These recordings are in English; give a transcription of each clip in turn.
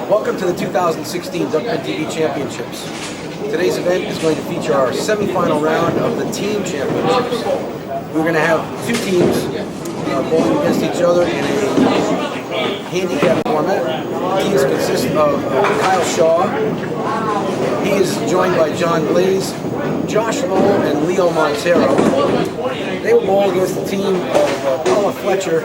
Welcome to the 2016 Duckpin TV Championships. Today's event is going to feature our semifinal round of the team championships. We're going to have two teams bowling against each other in a handicap format. The teams consist of Kyle Shaw. He is joined by John Blaze, Josh Lowell, and Leo Montero. They will bowl against the team of Paula Fletcher,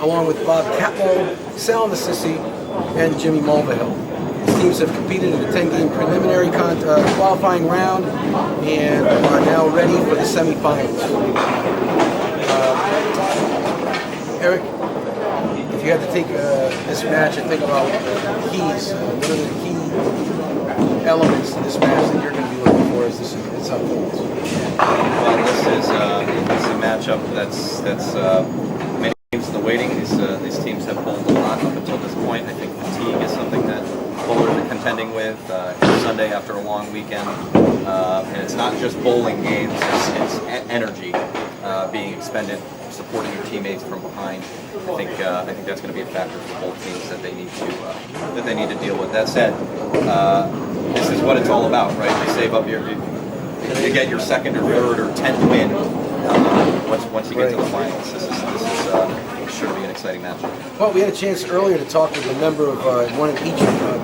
along with Bob Catlow, Sal Nassisi, and Jimmy Mulvihill. These teams have competed in the 10-game preliminary qualifying round and are now ready for the semifinals. Eric, if you had to take this match and think about the keys, what are the key elements to this match that you're going to be looking for as this unfolds? Well, this is a matchup that's many teams in the waiting. These teams have bowled a lot up until this point. I think fatigue is something that bowlers are contending with Sunday after a long weekend. And it's not just bowling games, it's energy being expended, supporting your teammates from behind. I think that's going to be a factor for both teams that they need to deal with. That said, this is what it's all about, right? You save up you get your second or third or 10th win once you get to the finals. This is sure to be an exciting matchup. Well, we had a chance earlier to talk with a member of one of each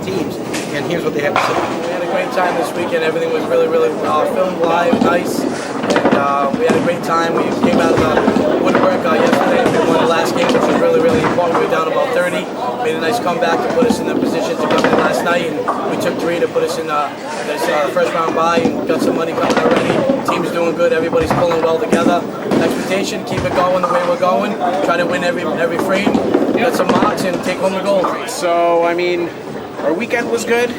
teams, and here's what they had to say. We had a great time this weekend. Everything was really filmed live, nice, and we had a great time. We came out of the woodwork yesterday. We won the last game, which was really important. We were down about 30. Made a nice comeback to put us in the position to come in last night, and we took 3 to put us in this first round bye, and got some money coming already. Team's doing good. Everybody's pulling well together. Expectation: keep it going the way we're going. Try to win every frame. Get some marks and take home the gold. So I mean, our weekend was good.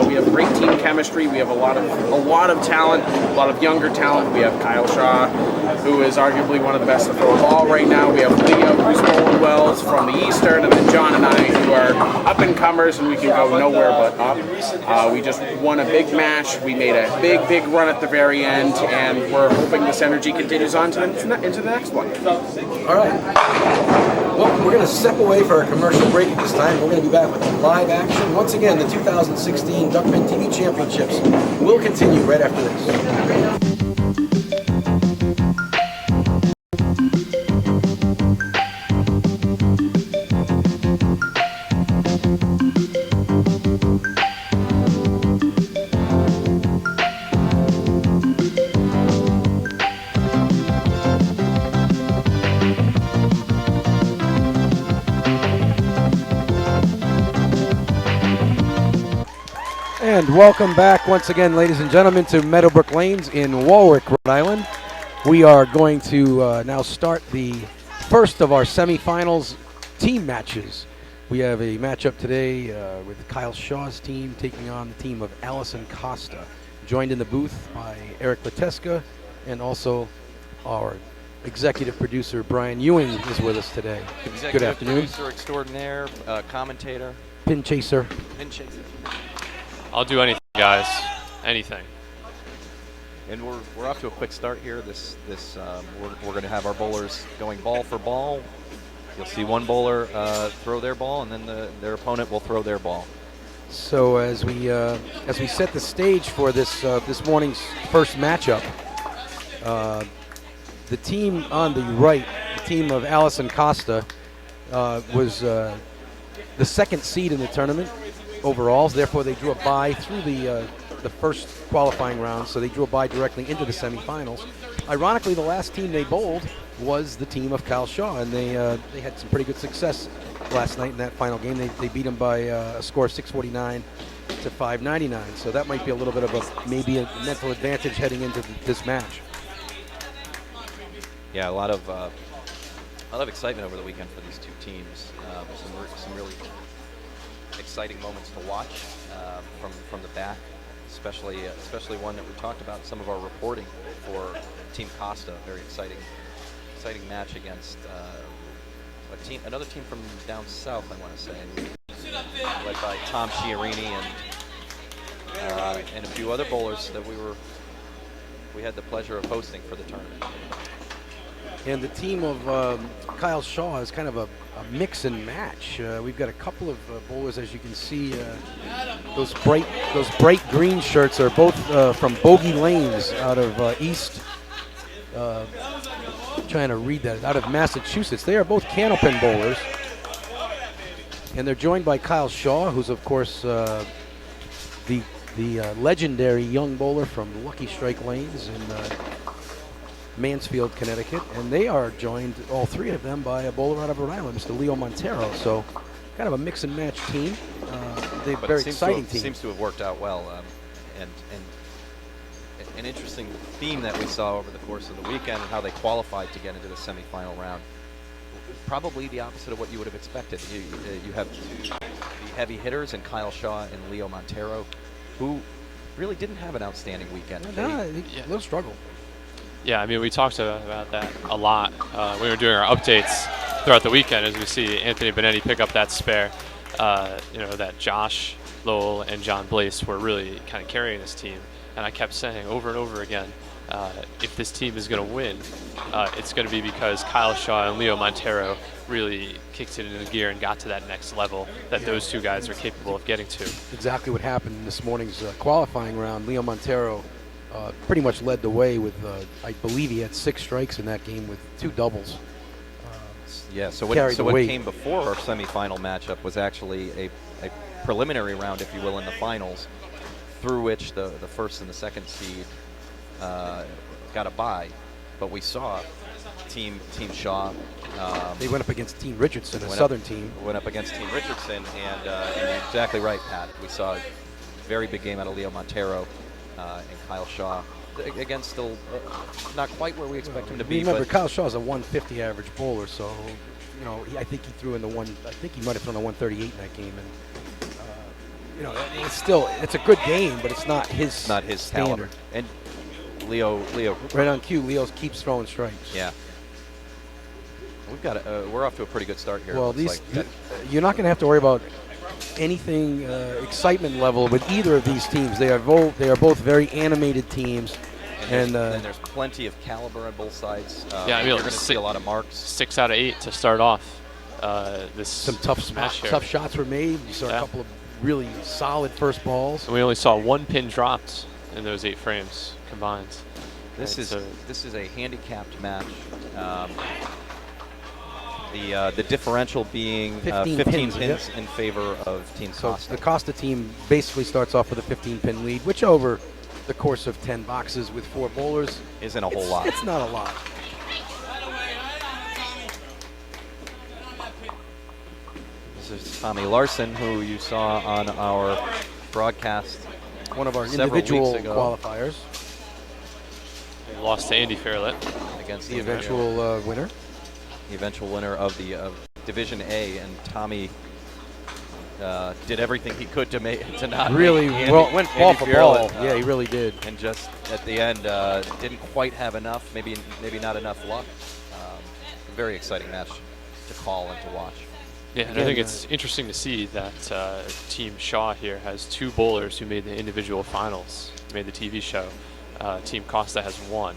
We have great team chemistry. We have a lot of talent, a lot of younger talent. We have Kyle Shaw, who is arguably one of the best to throw a ball right now. We have Leo, who's bowling well from the Eastern, and then John and I, who are up and comers, and we can go nowhere but up. We just won a big match. We made a big run at the very end, and we're hoping this energy continues on into the next one. All right. Well, we're going to step away for our commercial break at this time. We're going to be back with live action. Once again, the 2016 Duckpin TV Championships will continue right after this. And welcome back once again, ladies and gentlemen, to Meadowbrook Lanes in Warwick, Rhode Island. We are going to now start the first of our semifinals team matches. We have a matchup today with Kyle Shaw's team taking on the team of Allison Costa, joined in the booth by Eric Lateska, and also our executive producer Brian Ewing is with us today. Good afternoon. Producer extraordinaire, commentator. Pin chaser. I'll do anything, guys. Anything. And we're off to a quick start here. We're going to have our bowlers going ball for ball. You'll see one bowler throw their ball, and then their opponent will throw their ball. So as we set the stage for this morning's first matchup, the team on the right, the team of Allison Costa, was the second seed in the tournament overall. Therefore, they drew a bye through the first qualifying round, so they drew a bye directly into the semifinals. Ironically, the last team they bowled was the team of Kyle Shaw, and they had some pretty good success last night in that final game. They beat them by a score of 649 to 599. So that might be a little bit of maybe a mental advantage heading into this match. Yeah, a lot of excitement over the weekend for these two teams. Some really exciting moments to watch from the back, especially one that we talked about in some of our reporting for Team Costa. Very exciting match against another team from down south, I want to say, led by Tom Chiarini and a few other bowlers that we had the pleasure of hosting for the tournament. And the team of Kyle Shaw is kind of a mix and match. We've got a couple of bowlers, as you can see. Those bright green shirts are both from Bogey Lanes out of East. Trying to read that, out of Massachusetts. They are both candlepin bowlers, and they're joined by Kyle Shaw, who's of course the legendary young bowler from Lucky Strike Lanes in Mansfield, Connecticut, and they are joined, all three of them, by a bowler out of Rhode Island, Mr. Leo Montero. So, kind of a mix and match team. They're But very it exciting team. seems to have worked out well, and an interesting theme that we saw over the course of the weekend and how they qualified to get into the semifinal round. Probably the opposite of what you would have expected. You have the heavy hitters in Kyle Shaw and Leo Montero, who really didn't have an outstanding weekend. A little struggle. Yeah, I mean, we talked about that a lot when we were doing our updates throughout the weekend, as we see Anthony Benetti pick up that spare. That Josh Lowell and John Blaze were really kind of carrying this team. And I kept saying over and over again, if this team is going to win, it's going to be because Kyle Shaw and Leo Montero really kicked it into gear and got to that next level that those two guys are capable of getting to. Exactly what happened in this morning's qualifying round. Leo Montero pretty much led the way with, I believe he had 6 strikes in that game with 2 doubles. Yeah, so what came before our semifinal matchup was actually a preliminary round, if you will, in the finals, through which the first and the second seed got a bye. But we saw Team Shaw. They went up against Team Richardson, a Southern team. Went up against Team Richardson, and you're exactly right, Pat. We saw a very big game out of Leo Montero and Kyle Shaw. Again, still not quite where we expect him to be. Remember, but Kyle Shaw's a 150 average bowler, so I think he threw in the one. I think he might have thrown a 138 in that game, and it's a good game, but it's not his standard. caliber. And Leo, right on cue. Leo keeps throwing strikes. Yeah. We're off to a pretty good start here. Well, you're not going to have to worry about anything excitement level with either of these teams. They are both very animated teams. And there's plenty of caliber on both sides. Yeah, I mean, you're going to see a lot of marks. 6 out of 8 to start off this Some tough shots were made. You saw a couple of really solid first balls. And we only saw 1 pin dropped in those 8 frames combined. This is a handicapped match. The differential being 15 pins in favor of Team Costa. So the Costa team basically starts off with a 15-pin lead, which over the course of 10 boxes with 4 bowlers isn't a whole lot. It's not a lot. This is Tommy Larson, who you saw on our broadcast. One of our several individual weeks ago. qualifiers. They lost to Andy Fairlett Against the eventual winner. The eventual winner of the Division A, and Tommy did everything he could to not really make went ball for ball. Fairlett, Yeah, he really did. And just at the end, didn't quite have enough. Maybe not enough luck. Very exciting match to call and to watch. Yeah, and I think it's interesting to see that Team Shaw here has 2 bowlers who made the individual finals, made the TV show. Team Costa has 1.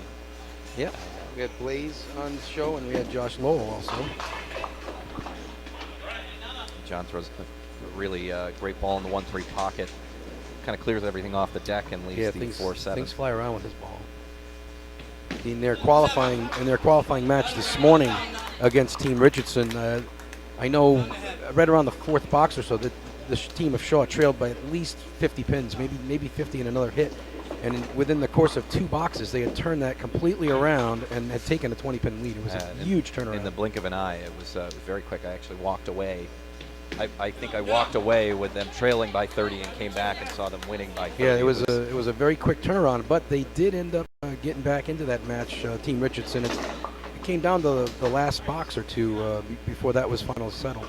Yep. We had Blaze on the show, and we had Josh Lowell also. John throws a really great ball in the 1-3 pocket. Kind of clears everything off the deck and leaves the 4-7. Things fly around with his ball. In their qualifying match this morning against Team Richardson, I read around the 4th box or so that the team of Shaw trailed by at least 50 pins, maybe 50 in another hit. And within the course of 2 boxes, they had turned that completely around and had taken a 20-pin lead. It was a huge turnaround. In the blink of an eye, it was very quick. I actually walked away. I think I walked away with them trailing by 30 and came back and saw them winning by 30. Yeah, it was a very quick turnaround, but they did end up getting back into that match, Team Richardson. It came down to the last box or 2 before that was finally settled.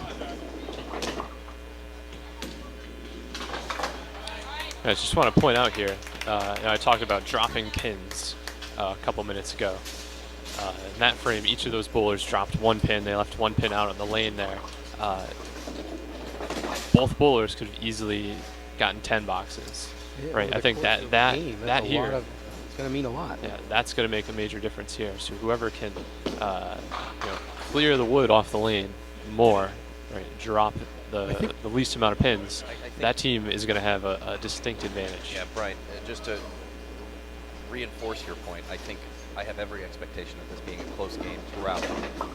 I just want to point out here, I talked about dropping pins a couple minutes ago. In that frame, each of those bowlers dropped 1 pin. They left 1 pin out on the lane there. Both bowlers could have easily gotten 10 boxes, right? I think that it's here, going going to mean a lot. Yeah, that's going to make a major difference here. So whoever can, clear the wood off the lane more, right, drop the least amount of pins, that team is going to have a distinct advantage. Yeah, Brian, just to reinforce your point, I think I have every expectation of this being a close game throughout.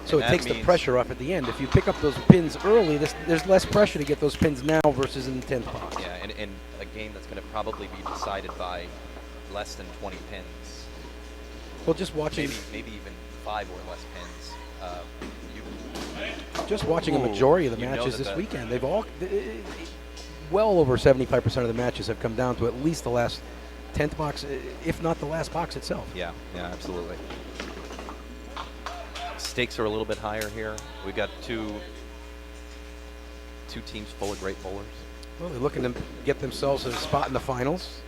So it takes the pressure off at the end. If you pick up those pins early, there's less pressure to get those pins now versus in the 10th box. Yeah, and a game that's going to probably be decided by less than 20 pins. Well, just watching, maybe even 5 or less pins. Just watching a majority of the matches this weekend, they've all well over 75% of the matches have come down to at least the last 10th box, if not the last box itself. Yeah, absolutely. Stakes are a little bit higher here. We've got two teams full of great bowlers. Well, they're looking to get themselves a spot in the finals.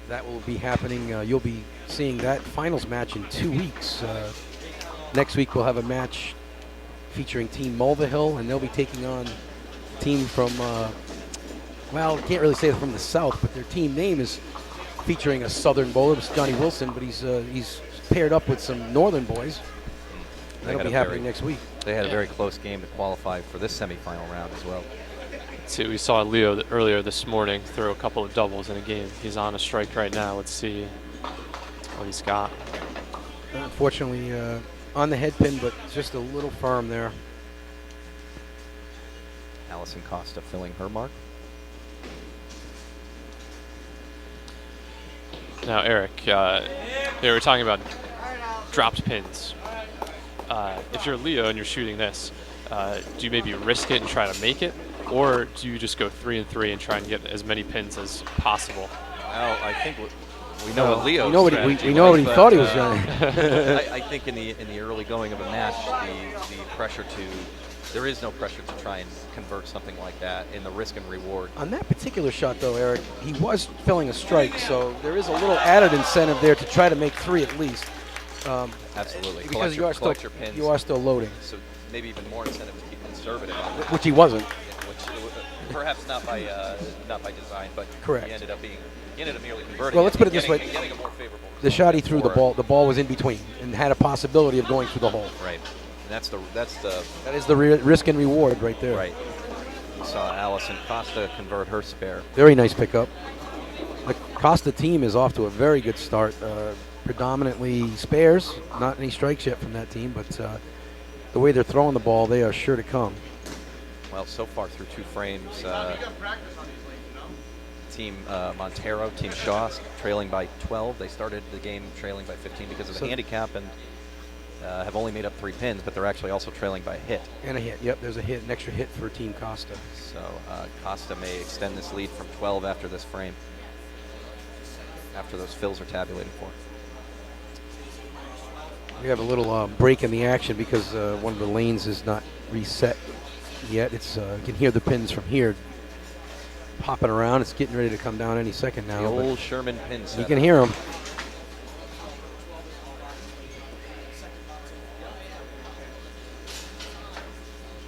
That will be happening. You'll be seeing that finals match in 2 weeks. Next week we'll have a match featuring Team Mulvihill, and they'll be taking on a team from, well, can't really say they're from the south, but their team name is featuring a southern bowler. It's Johnny Wilson, but he's paired up with some northern boys. That'll be happening next week. They had a very close game to qualify for this semifinal round as well. See, we saw Leo earlier this morning throw a couple of doubles in a game. He's on a strike right now. Let's see what he's got. Unfortunately, on the head pin, but just a little firm there. Allison Costa filling her mark. Now, Eric, they were talking about dropped pins. If you're Leo and you're shooting this, do you maybe risk it and try to make it? Or do you just go 3 and 3 and try and get as many pins as possible? Well, I think we know what Leo's we know what he thought he was doing. I think in the early going of a match, the pressure there is no pressure to try and convert something like that in the risk and reward. On that particular shot, though, Eric, he was filling a strike, so there is a little added incentive there to try to make 3 at least. Absolutely. Because you are still loading. So maybe even more incentive to keep conservative on that. Which he wasn't. Which perhaps not by design, but correct. He ended up nearly converting. Well, let's put it this way: getting a more favorable the shot he threw, the ball was in between and had a possibility of going through the hole. Right. And that is the risk and reward right there. Right. We saw Allison Costa convert her spare. Very nice pickup. The Costa team is off to a very good start. Predominantly spares, not any strikes yet from that team, but the way they're throwing the ball, they are sure to come. Well, so far through 2 frames, Team Montero, Team Shaw, trailing by 12. They started the game trailing by 15 because of the handicap and have only made up 3 pins, but they're actually also trailing by a hit. And a hit, yep, there's an extra hit for Team Costa. So Costa may extend this lead from 12 after this frame, after those fills are tabulated for. We have a little break in the action because one of the lanes is not reset yet. It's you can hear the pins from here popping around. It's getting ready to come down any second now. The old Sherman pin set. You can hear them.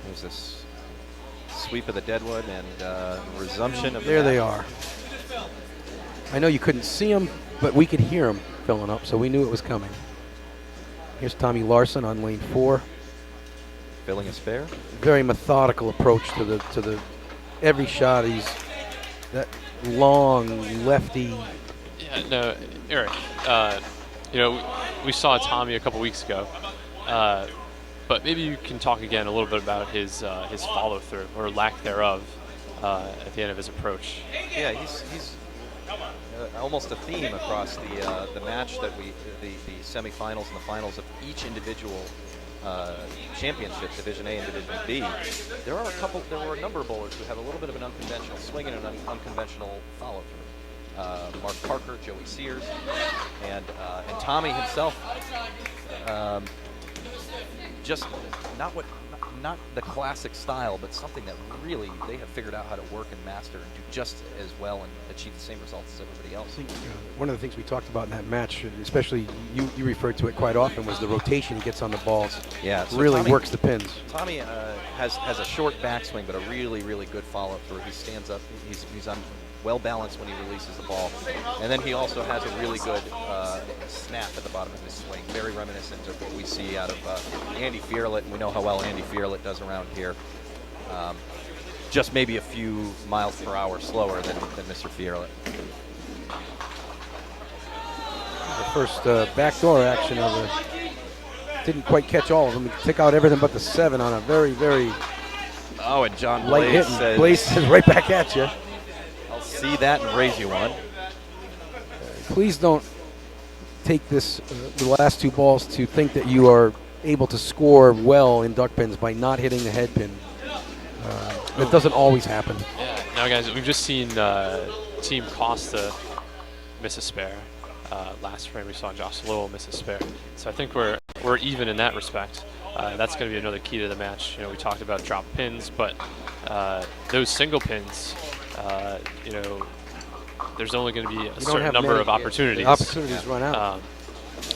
There's this sweep of the deadwood and resumption of there they are. I know you couldn't see them, but we could hear them filling up, so we knew it was coming. Here's Tommy Larson on lane 4. Filling a spare. Very methodical approach to the every shot. He's that long lefty. Yeah, no, Eric. We saw Tommy a couple weeks ago, but maybe you can talk again a little bit about his follow through or lack thereof at the end of his approach. Yeah, he's almost a theme across the match that the semifinals and the finals of each individual championship, Division A and Division B. There were a number of bowlers who have a little bit of an unconventional swing and an unconventional follow through. Mark Parker, Joey Sears, and Tommy himself. Just not not the classic style, but something that really they have figured out how to work and master and do just as well and achieve the same results as everybody else. I think one of the things we talked about in that match, especially you referred to it quite often, was the rotation he gets on the balls. Yeah, so really Tommy works the pins. Tommy has a short backswing, but a really, really good follow through. He stands up. He's on well balanced when he releases the ball, and then he also has a really good snap at the bottom of his swing, very reminiscent of what we see out of Andy Fierlet, and we know how well Andy Fierlet does around here. Just maybe a few miles per hour slower than Mr. Fierlet. The first backdoor action of it didn't quite catch all of them. Took out everything but the 7 on a very, very Oh, and John light hit. Blaze And Blaze says right back at you. I'll see that and raise you one. Please don't take this the last 2 balls to think that you are able to score well in duck pins by not hitting the head pin. That doesn't always happen. Yeah. Now, guys, we've just seen Team Costa miss a spare. Last frame we saw Josh Lowell miss a spare. So I think we're even in that respect. That's going to be another key to the match. You know, we talked about drop pins, but those single pins, you know, there's only going to be a certain number of opportunities. Opportunities run out.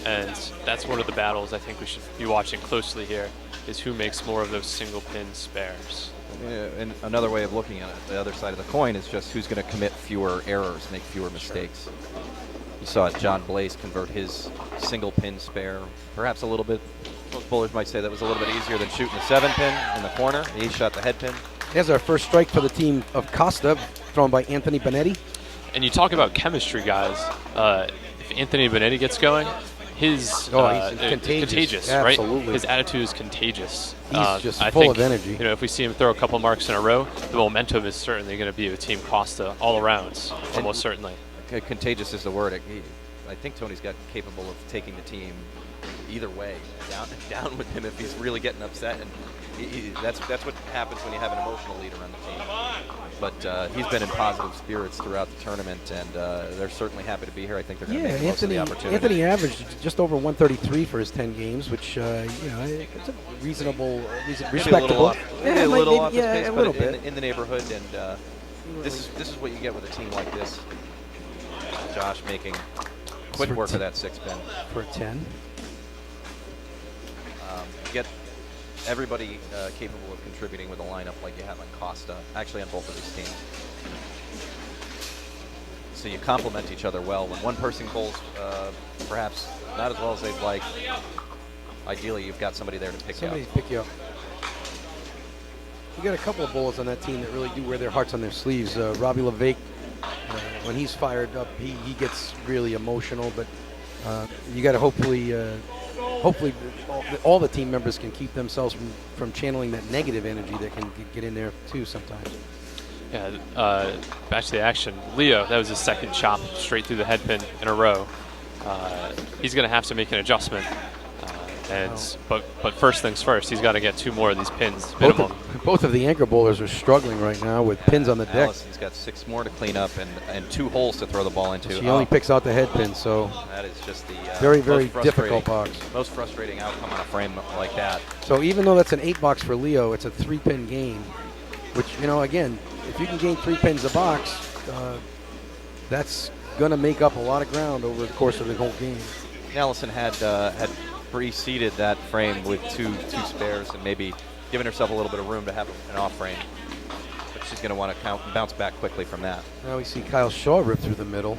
And that's one of the battles I think we should be watching closely here, is who makes more of those single pin spares. And another way of looking at it, the other side of the coin, is just who's going to commit fewer errors, make fewer mistakes. You saw John Blaze convert his single pin spare, perhaps a little bit, most bowlers might say that was a little bit easier than shooting the 7 pin in the corner. He shot the head pin. Here's our first strike for the team of Costa, thrown by Anthony Benetti. And you talk about chemistry, guys. If Anthony Benetti gets going, his he's contagious. right? Absolutely. His attitude is contagious. He's just I full think, of energy. You know, if we see him throw a couple marks in a row, the momentum is certainly going to be with Team Costa all around, almost certainly. Contagious is the word. I think Tony's got capable of taking the team either way, down with him if he's really getting upset, and that's what happens when you have an emotional leader on the team. But he's been in positive spirits throughout the tournament, and they're certainly happy to be here. I think they're going to make the most of the opportunity. Anthony averaged just over 133 for his 10 games, which you know, it's a reasonable, respectable. Maybe a little off his yeah, pace, a but little bit. in the neighborhood, and this is what you get with a team like this. Josh making quick work of that 6 pin for a 10. Get everybody capable of contributing with a lineup like you have on Costa, actually on both of these teams. So you complement each other well. When one person bowls perhaps not as well as they'd like, ideally you've got somebody there to pick you up. Pick you up. We got a couple of bowlers on that team that really do wear their hearts on their sleeves. Robbie LeVake, when he's fired up, he gets really emotional, but you got to hopefully all the team members can keep themselves from channeling that negative energy that can get in there too sometimes. Yeah, back to the action. Leo, that was his second chop straight through the head pin in a row. He's going to have to make an adjustment. But first things first, he's got to get 2 more of these pins minimum. Both of the anchor bowlers are struggling right now with pins on the deck. Allison's got 6 more to clean up and 2 holes to throw the ball into. She only picks out the head pin, so that is just the very difficult box. Most frustrating outcome on a frame like that. So even though that's an 8 box for Leo, it's a 3-pin game, which, you know, again, if you can gain 3 pins a box, that's going to make up a lot of ground over the course of the whole game. Allison had preceded that frame with two spares and maybe giving herself a little bit of room to have an off frame. But she's going to want to bounce back quickly from that. Now we see Kyle Shaw rip through the middle.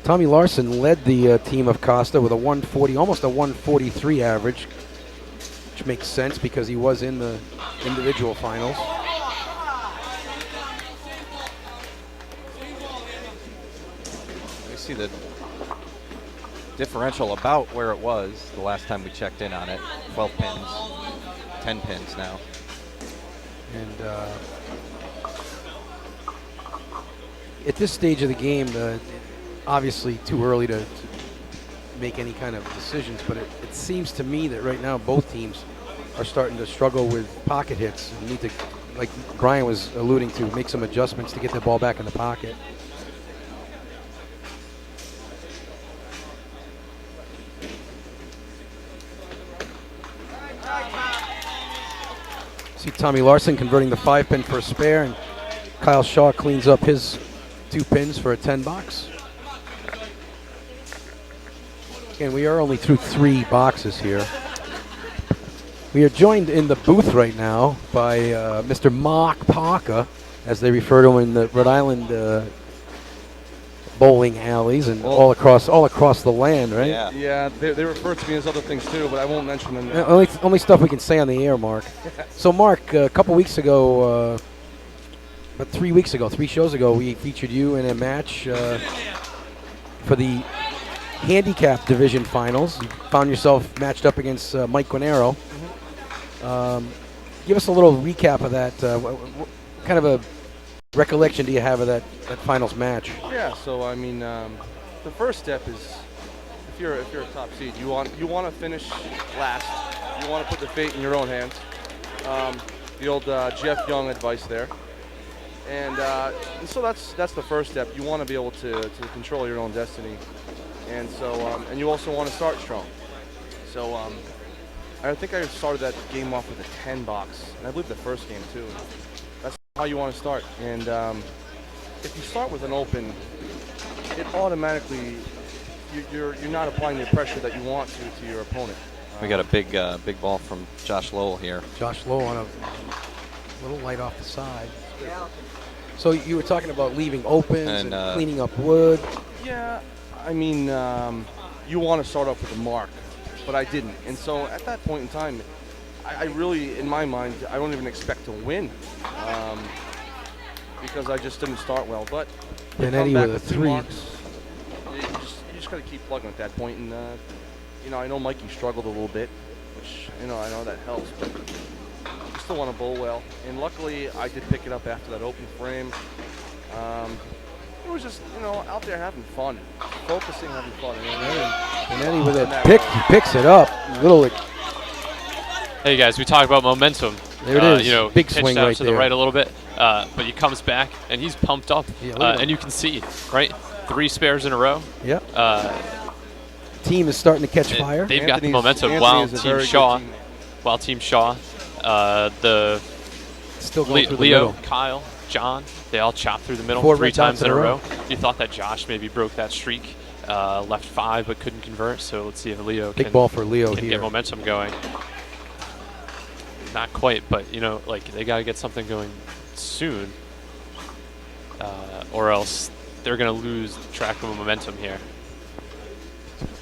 Tommy Larson led the team of Costa with a 140, almost a 143 average, which makes sense because he was in the individual finals. We see the differential about where it was the last time we checked in on it. 12 pins, 10 pins now. And at this stage of the game, obviously too early to make any kind of decisions, but it seems to me that right now both teams are starting to struggle with pocket hits and need to, like Brian was alluding to, make some adjustments to get the ball back in the pocket. See Tommy Larson converting the 5-pin for a spare, and Kyle Shaw cleans up his 2 pins for a 10 box. Again, we are only through 3 boxes here. We are joined in the booth right now by Mr. Mark Parker, as they refer to him in the Rhode Island bowling alleys and all across the land, right? Yeah. Yeah, they refer to me as other things too, but I won't mention them now. Only stuff we can say on the air, Mark. So, Mark, a couple weeks ago, about 3 weeks ago, 3 shows ago, we featured you in a match for the handicap division finals. You found yourself matched up against Mike Guinero. Give us a little recap of that. What kind of a recollection do you have of that finals match? Yeah, so I mean, the first step is if you're a top seed, you want to finish last. You want to put the fate in your own hands. The old Jeff Young advice there. And so that's the first step. You want to be able to control your own destiny, and so and you also want to start strong. So I think I started that game off with a 10 box, and I believe the first game too. That's how you want to start. And if you start with an open, it automatically you're not applying the pressure that you want to your opponent. We got a big ball from Josh Lowell here. Josh Lowe on a little light off the side. So you were talking about leaving opens and cleaning up wood. Yeah, I mean, you want to start off with a mark, but I didn't. And so at that point in time, I really, in my mind, I don't even expect to win because I just didn't start well. But And come Eddie back with a with 2 3. marks, you just got to keep plugging at that point. And, I know Mikey struggled a little bit, which, I know that helps, but you still want to bowl well. And luckily, I did pick it up after that open frame. It was just, out there having fun, focusing, having fun. And Eddie with a pick, he picks it up. Hey guys, we talked about momentum. There it is. Big pitched swing out right to there. the right a little bit, but he comes back and he's pumped up, Yeah, look at and you can see, right, 3 spares in a row. Yep. Team is starting to catch fire. They've got the Anthony's- momentum. Anthony While is a Team very good Shaw, teammate. the Still going through the Leo, middle. Kyle, John, they all chopped through the middle 4 3 red dots times in a row. row. You thought that Josh maybe broke that streak, left 5 but couldn't convert. So let's see if Leo Big can, ball for Leo can here. get momentum going. Not quite, but they got to get something going soon, or else they're going to lose track of momentum here.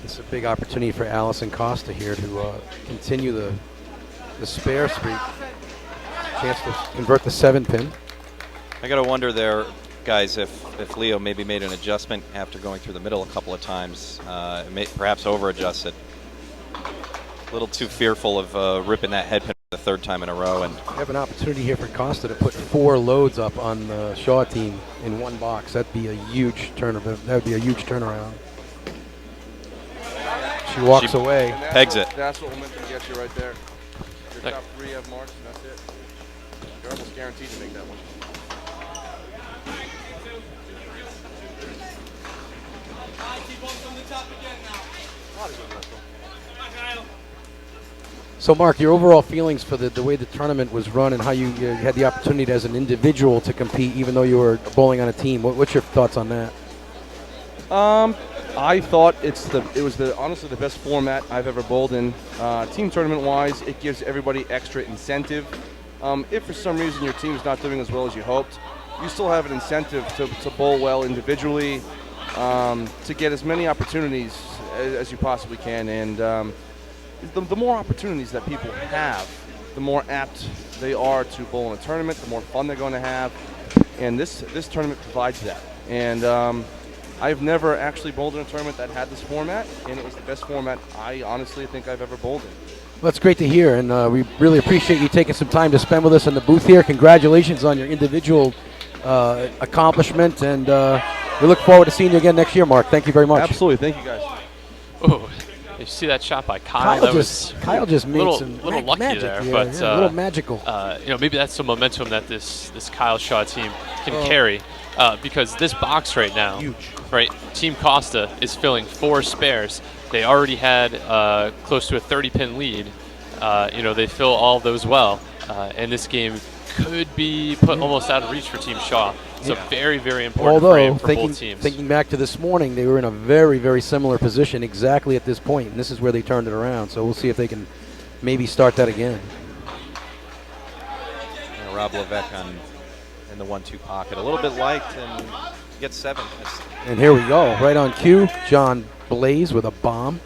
It's a big opportunity for Allison Costa here to continue the spare streak. Chance to convert the 7-pin. I got to wonder there, guys, if Leo maybe made an adjustment after going through the middle a couple of times, perhaps over-adjusted. A little too fearful of ripping that head pin the 3rd time in a row. And We have an opportunity here for Costa to put 4 loads up on the Shaw team in 1 box. That'd be a huge turnaround. That would be a huge turnaround. She walks away. And Pegs it. That's what momentum gets you right there. Your Like- top 3 have marks, and that's it. You're almost guaranteed to make that one. So, Mark, your overall feelings for the way the tournament was run and how you had the opportunity as an individual to compete, even though you were bowling on a team. What's your thoughts on that? I thought it was honestly the best format I've ever bowled in. Team tournament wise, it gives everybody extra incentive. If for some reason your team's not doing as well as you hoped, you still have an incentive to bowl well individually, to get as many opportunities as you possibly can. And the more opportunities that people have, the more apt they are to bowl in a tournament, the more fun they're going to have. And this tournament provides that. And I've never actually bowled in a tournament that had this format, and it was the best format I honestly think I've ever bowled in. Well, that's great to hear, and we really appreciate you taking some time to spend with us in the booth here. Congratulations on your individual accomplishment, and we look forward to seeing you again next year, Mark. Thank you very much. Absolutely. Thank you, guys. Oh, you see that shot by Kyle? That was Kyle just made little some lucky magic there, here. but Yeah, a little magical. maybe that's some momentum that this Kyle Shaw team can carry, because this box right now, right? Team Costa is filling 4 spares. They already had close to a 30-pin lead. They fill all those well. and this game could be put almost out of reach for Team Shaw. So very, very important Although, frame for both teams. thinking back to this morning, they were in a very, very similar position exactly at this point, and this is where they turned it around. So we'll see if they can maybe start that again. Rob Levesque in the 1-2 pocket. A little bit light and gets 7. And here we go, right on cue, John Blaze with a bomb.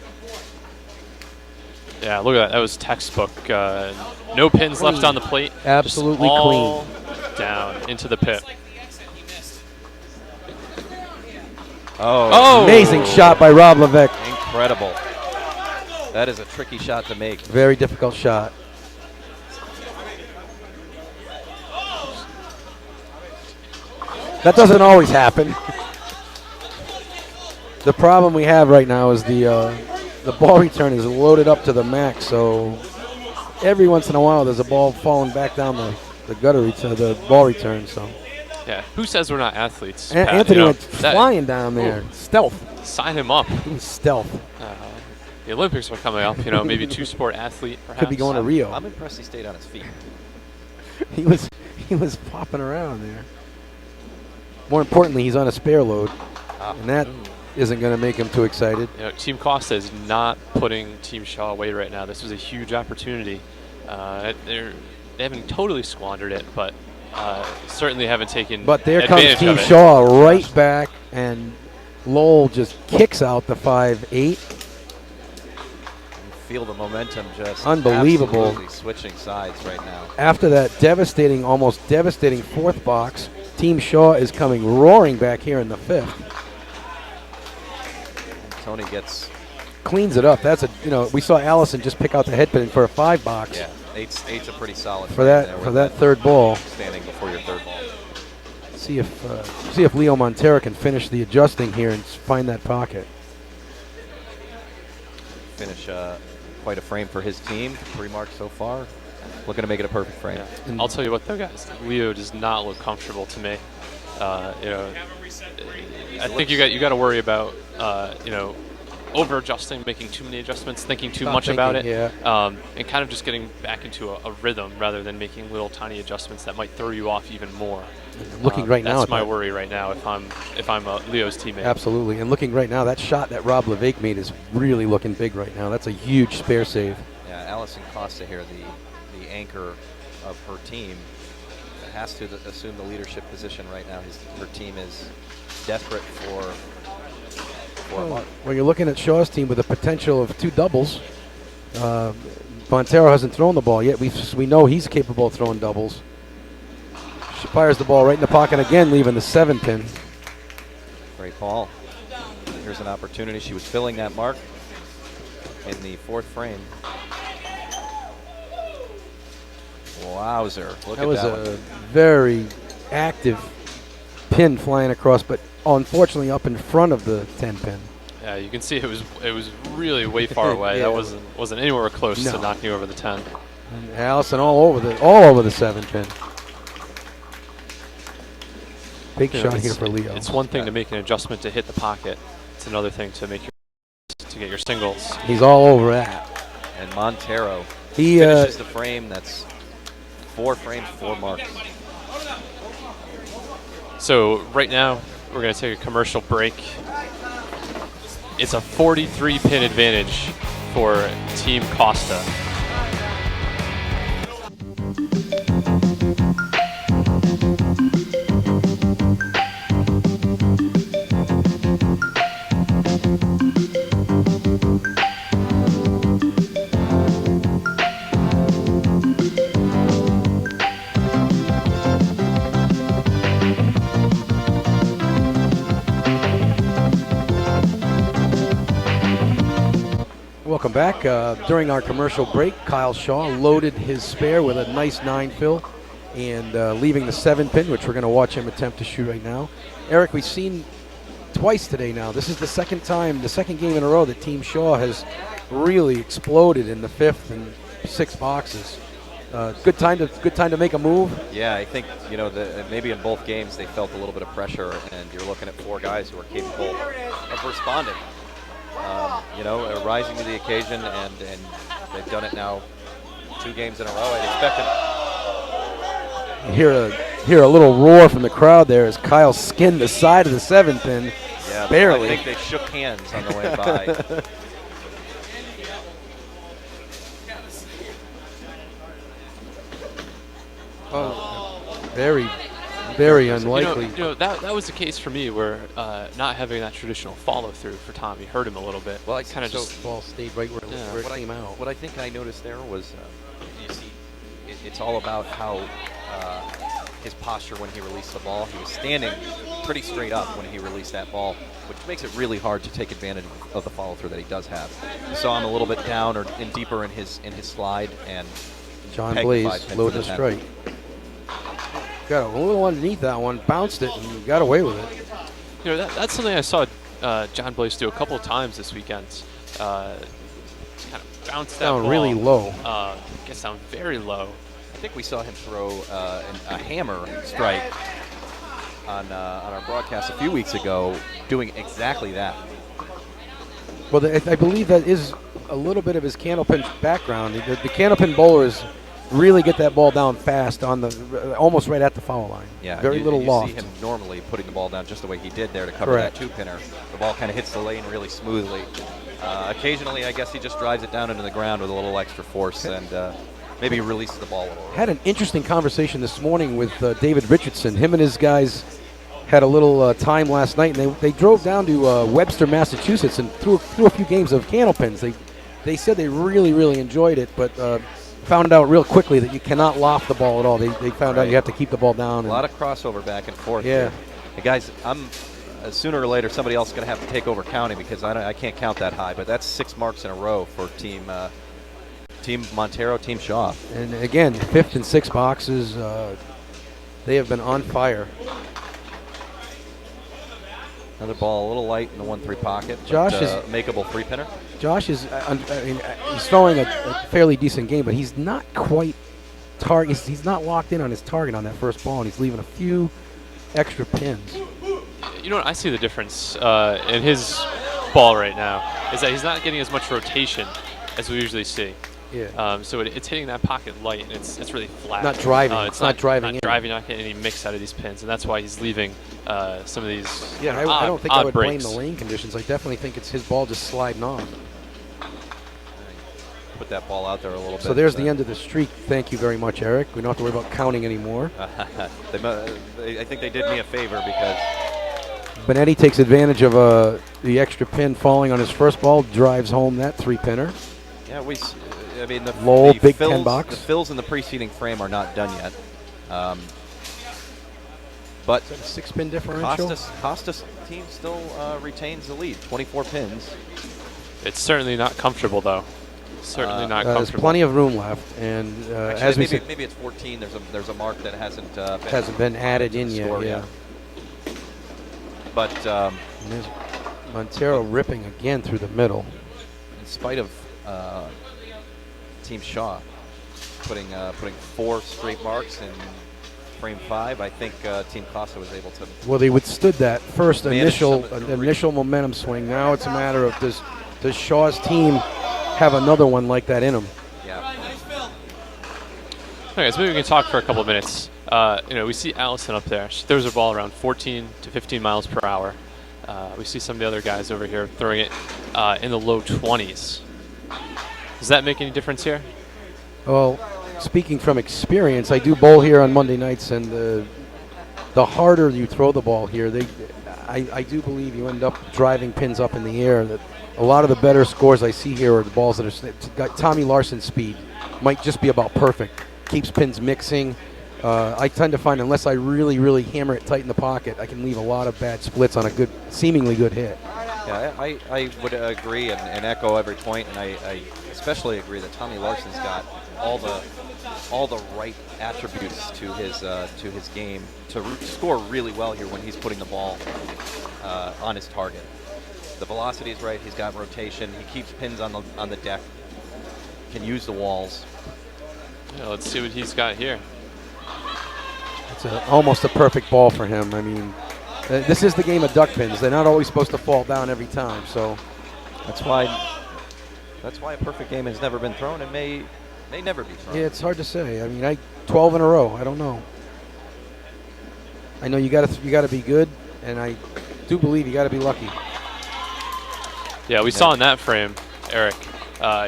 Yeah, look at that. That was textbook. No pins Clean. left on the plate. Absolutely Just all clean. down into the pit. Oh, Amazing shot by Rob Levesque. incredible. That is a tricky shot to make. Very difficult shot. That doesn't always happen. The problem we have right now is the ball return is loaded up to the max, so every once in a while there's a ball falling back down the gutter to the ball return. So Yeah, who says we're not athletes? Pat? Anthony You know, went flying down there. Stealth. Sign him up. He was stealth. The Olympics are coming up. You know, maybe two-sport athlete. Perhaps. Could be going to Rio. I'm impressed he stayed on his feet. He was popping around there. More importantly, he's on a spare load, and that isn't going to make him too excited. You know, Team Costa is not putting Team Shaw away right now. This was a huge opportunity. They haven't totally squandered it, but certainly haven't taken But there comes advantage Team of it. Shaw right back, and Lowell just kicks out the 5-8. Feel the momentum just Unbelievable. absolutely switching sides right now. After that devastating, almost devastating fourth box, Team Shaw is coming roaring back here in the 5th. And Tony gets Cleans it up. That's we saw Allison just pick out the head pin for a 5 box. yeah, eight's a pretty solid For frame that there for with that third ball. standing before your third ball. See if Leo Montero can finish the adjusting here and find that pocket. Finish quite a frame for his team. 3 marks so far. Looking to make it a perfect frame. Yeah. I'll tell you what, though, guys. Leo does not look comfortable to me. I think you got to worry about over adjusting, making too many adjustments, thinking too much about it, and kind of just getting back into a rhythm rather than making little tiny adjustments that might throw you off even more. Looking right now, that's my worry right now. If I'm Leo's teammate, absolutely. And looking right now, that shot that Rob Levesque made is really looking big right now. That's a huge spare save. Yeah, Allison Costa here, the anchor of her team, has to assume the leadership position right now. Her team is desperate for a mark. Well, you're looking at Shaw's team with the potential of 2 doubles. Montero hasn't thrown the ball yet. We know he's capable of throwing doubles. She fires the ball right in the pocket again, leaving the 7 pin. Great ball. Here's an opportunity. She was filling that mark in the 4th frame. Wowzer. Look That at was that a one. very active pin flying across, but unfortunately up in front of the 10 pin. yeah, you can see it was really way far away. Yeah. That wasn't anywhere close No. to knocking over the 10. And Allison all over the 7 pin. Big You know, shot here for Leo. It's one thing to make an adjustment to hit the pocket. It's another thing to get your singles. He's all over that. And Montero He finishes the frame. That's 4 frames, 4 marks. So right now we're going to take a commercial break. It's a 43 pin advantage for Team Costa. Welcome back. During our commercial break, Kyle Shaw loaded his spare with a nice 9 fill and leaving the 7 pin, which we're going to watch him attempt to shoot right now. Eric, we've seen twice today now. This is the second game in a row that Team Shaw has really exploded in the 5th and 6th boxes. Good time to make a move. Yeah, I think maybe in both games they felt a little bit of pressure, and you're looking at 4 guys who are capable of responding. Rising to the occasion, and they've done it now 2 games in a row. I'd expect You hear a little roar from the crowd there as Kyle skinned the side of the 7-pin. Yeah, barely. I think they shook hands on the way by. Very, very unlikely. That was the case for me where not having that traditional follow through for Tommy hurt him a little bit. Well, I kind of just ball stayed right where it what came out. What I think I noticed there was, you see, it's all about how his posture when he released the ball. He was standing pretty straight up when he released that ball, which makes it really hard to take advantage of the follow through that he does have. You saw him a little bit down or deeper in his slide, and John pegged Blaze 5 pins loaded to a the 10. strike. Got a little underneath that one, bounced it, and got away with it. That's something I saw John Blaze do a couple of times this weekend. Kind of bounced that Down ball, really low. Gets down very low. I think we saw him throw a hammer strike on our broadcast a few weeks ago, doing exactly that. Well, I believe that is a little bit of his candlepin background. The candlepin bowlers really get that ball down fast on the almost right at the foul line. Yeah, very little you loft. see him normally putting the ball down just the way he did there to cover Correct. that 2-pinner. The ball kind of hits the lane really smoothly. Occasionally, I guess he just drives it down into the ground with a little extra force and maybe releases the ball a little. Had an interesting conversation this morning with David Richardson. Him and his guys had a little time last night, and they drove down to Webster, Massachusetts, and threw a few games of candlepins. They said they really, really enjoyed it, but found out real quickly that you cannot loft the ball at all. They found out you have to keep the ball down. A lot of crossover back and forth. Yeah. Here. Hey guys, sooner or later somebody else is going to have to take over counting because I can't count that high, but that's 6 marks in a row for Team Montero, Team Shaw. And again, 5th and 6th boxes, they have been on fire. Another ball a little light in the 1-3 pocket. Josh but, is makeable 3-pinner. Josh is, he's throwing a fairly decent game, but he's not quite target. He's not locked in on his target on that first ball, and he's leaving a few extra pins. You know what? I see the difference in his ball right now is that he's not getting as much rotation as we usually see. Yeah. So it's hitting that pocket light, and it's really flat. Not driving. It's not driving. Not driving. Not getting any mix out of these pins, and that's why he's leaving some of these. Yeah, I don't think I would blame the lane conditions. I definitely think it's his ball just sliding off. Put that ball out there a little bit. So there's the end of the streak. Thank you very much, Eric. We don't have to worry about counting anymore. I think they did me a favor because Benetti takes advantage of the extra pin falling on his first ball, drives home that 3-pinner. yeah, I mean the Lowell, the big fills, 10 box. The fills in the preceding frame are not done yet. But 6-pin differential. Costa's team still retains the lead, 24 pins. It's certainly not comfortable, though. Certainly not There's comfortable. plenty of room left, and Actually, as we said, maybe it's 14. There's a mark that hasn't been added in yet. score Yeah. But And there's Montero ripping again through the middle. in spite of Team Shaw putting 4 straight marks in frame 5, I think Team Costa was able to. Well, they withstood that first Manage initial momentum swing. Now it's a matter of does Shaw's team have another one like that in them? Yeah. Okay, so maybe we can talk for a couple of minutes. We see Allison up there. She throws her ball around 14 to 15 miles per hour. We see some of the other guys over here throwing it in the low 20s. Does that make any difference here? Well, speaking from experience, I do bowl here on Monday nights, and the harder you throw the ball here, I do believe you end up driving pins up in the air. That a lot of the better scores I see here are the balls that are got Tommy Larson's speed. Might just be about perfect. Keeps pins mixing. I tend to find unless I really, really hammer it tight in the pocket, I can leave a lot of bad splits on a seemingly good hit. Yeah, I would agree and echo every point, and I especially agree that Tommy Larson's got all the right attributes to his game to score really well here when he's putting the ball on his target. The velocity is right. He's got rotation. He keeps pins on the deck. Can use the walls. Yeah, let's see what he's got here. It's almost a perfect ball for him. I mean, this is the game of duck pins. They're not always supposed to fall down every time. So that's why a perfect game has never been thrown and may never be thrown. Yeah, it's hard to say. I mean, 12 in a row. I don't know. I know you got to be good, and I do believe you got to be lucky. Yeah, we saw in that frame, Eric.